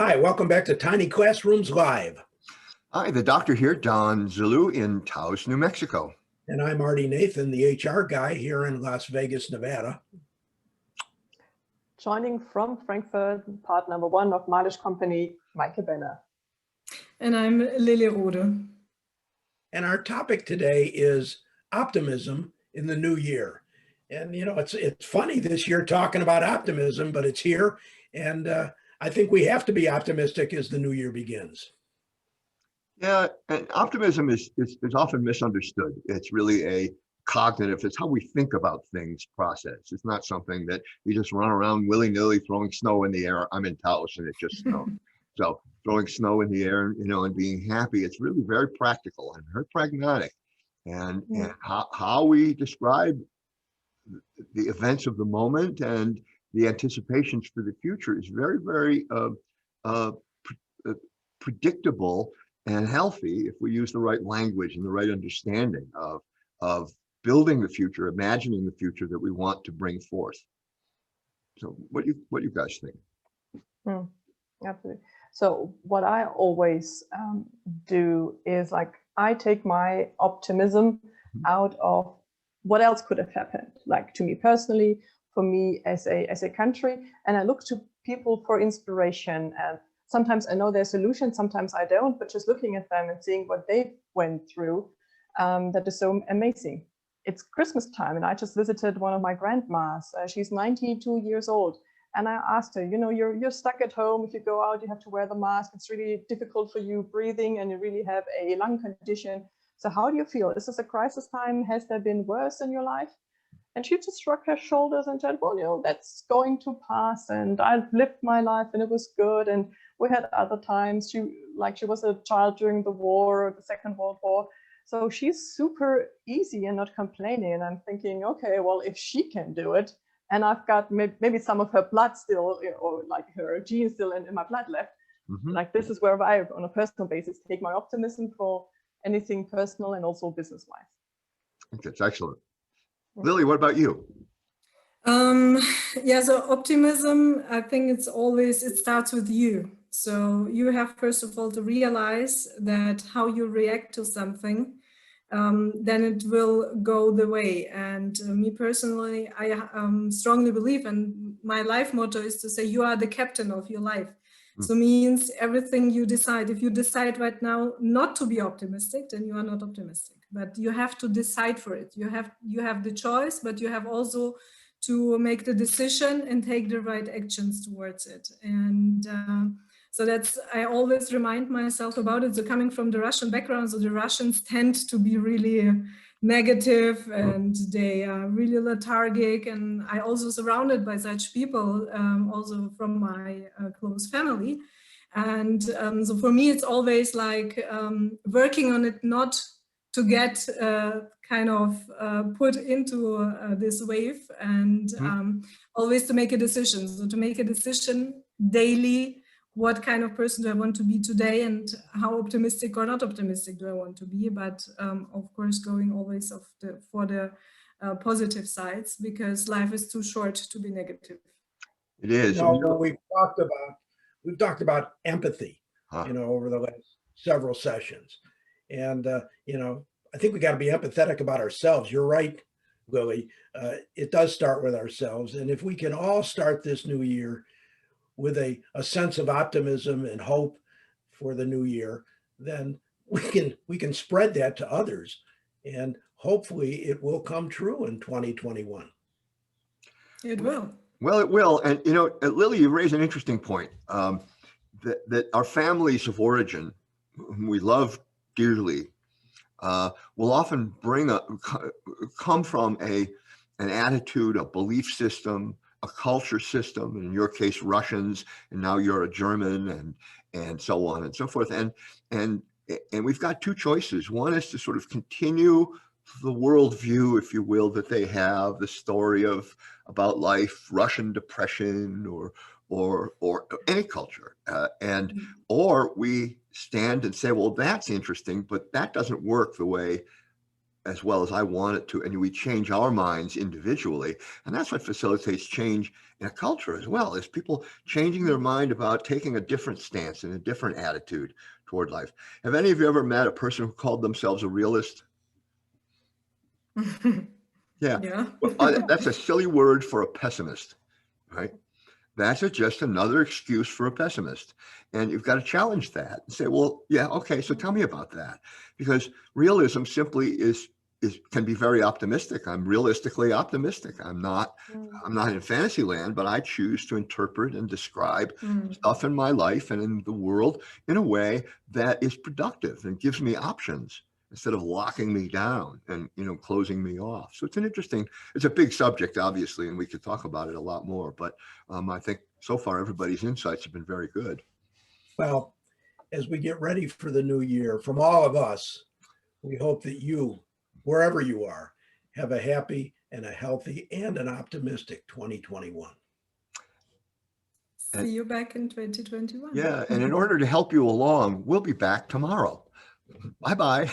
Hi, welcome back to Tiny Classrooms Live. Hi, the doctor here, Don Zulu in Taos, New Mexico. And I'm Artie Nathan, the HR guy here in Las Vegas, Nevada. Joining from Frankfurt, part number 1 of MaLish company, Maike Benner. And I'm Lily Rode. And our topic today is optimism in the new year. And you know, it's funny this year talking about optimism, but it's here. And I think we have to be optimistic as the new year begins. Yeah, and optimism is often misunderstood. It's really a cognitive, it's how we think about things process. It's not something that you just run around willy-nilly throwing snow in the air. I'm in Taos and it just snowed. So throwing snow in the air, you know, and being happy, it's really very practical and very pragmatic. And how we describe the events of the moment and the anticipations for the future is very, very predictable and healthy if we use the right language and the right understanding of building the future, imagining the future that we want to bring forth. So what do you guys think? Absolutely. So what I always do is, like, I take my optimism out of what else could have happened, like to me personally, for me as a country, and I look to people for inspiration. And sometimes I know their solutions, sometimes I don't, but just looking at them and seeing what they went through, that is so amazing. It's Christmas time, and I just visited one of my grandmas. She's 92 years old. And I asked her, you know, you're stuck at home. If you go out, you have to wear the mask. It's really difficult for you breathing, and you really have a lung condition. So how do you feel? Is this a crisis time? Has there been worse in your life? And she just shrugged her shoulders and said, well, you know, that's going to pass. And I've lived my life and it was good. And we had other times. She was a child during the war, the Second World War. So she's super easy and not complaining. And I'm thinking, okay, well, if she can do it, and I've got maybe some of her blood still, or like her genes still in my blood left, like this is where I, on a personal basis, take my optimism for anything personal and also business-wise. I think that's excellent. Lily, what about you? Yeah, so optimism, I think it starts with you. So you have, first of all, to realize that how you react to something, then it will go the way. And me personally, I strongly believe, and my life motto is to say, you are the captain of your life. So means everything you decide. If you decide right now not to be optimistic, then you are not optimistic. But you have to decide for it. You have the choice, but you have also to make the decision and take the right actions towards it. And so I always remind myself about it. So coming from the Russian background, so the Russians tend to be really negative and they are really lethargic. And I also surrounded by such people, also from my close family. And so for me, it's always like working on it, not to get kind of put into this wave, and always to make a decision. So to make a decision daily, what kind of person do I want to be today, and how optimistic or not optimistic do I want to be? But of course, going always for the positive sides, because life is too short to be negative. It is. You know, we've talked about empathy, you know, over the last several sessions. And, you know, I think we got to be empathetic about ourselves. You're right, Lily. It does start with ourselves. And if we can all start this new year with a sense of optimism and hope for the new year, then we can spread that to others. And hopefully it will come true in 2021. It will. Well, it will. And, you know, Lily, you raise an interesting point, that our families of origin, whom we love dearly, will often come from an attitude, a belief system, a culture system, and in your case, Russians, and now you're a German, and so on and so forth. And we've got two choices. One is to sort of continue the worldview, if you will, that they have, the story about life, Russian depression, or any culture, or we stand and say, well, that's interesting, but that doesn't work the way as well as I want it to, and we change our minds individually. And that's what facilitates change in a culture as well, is people changing their mind about taking a different stance and a different attitude toward life. Have any of you ever met a person who called themselves a realist? Yeah. Yeah. Well, that's a silly word for a pessimist, right? That's just another excuse for a pessimist. And you've got to challenge that and say, well, yeah, okay, so tell me about that. Because realism simply can be very optimistic. I'm realistically optimistic. I'm not in fantasy land, but I choose to interpret and describe stuff in my life and in the world in a way that is productive and gives me options instead of locking me down and, closing me off. So it's a big subject, obviously, and we could talk about it a lot more, but I think so far everybody's insights have been very good. Well, as we get ready for the new year, from all of us, we hope that you, wherever you are, have a happy and a healthy and an optimistic 2021. See you back in 2021. Yeah, and in order to help you along, we'll be back tomorrow. Bye-bye.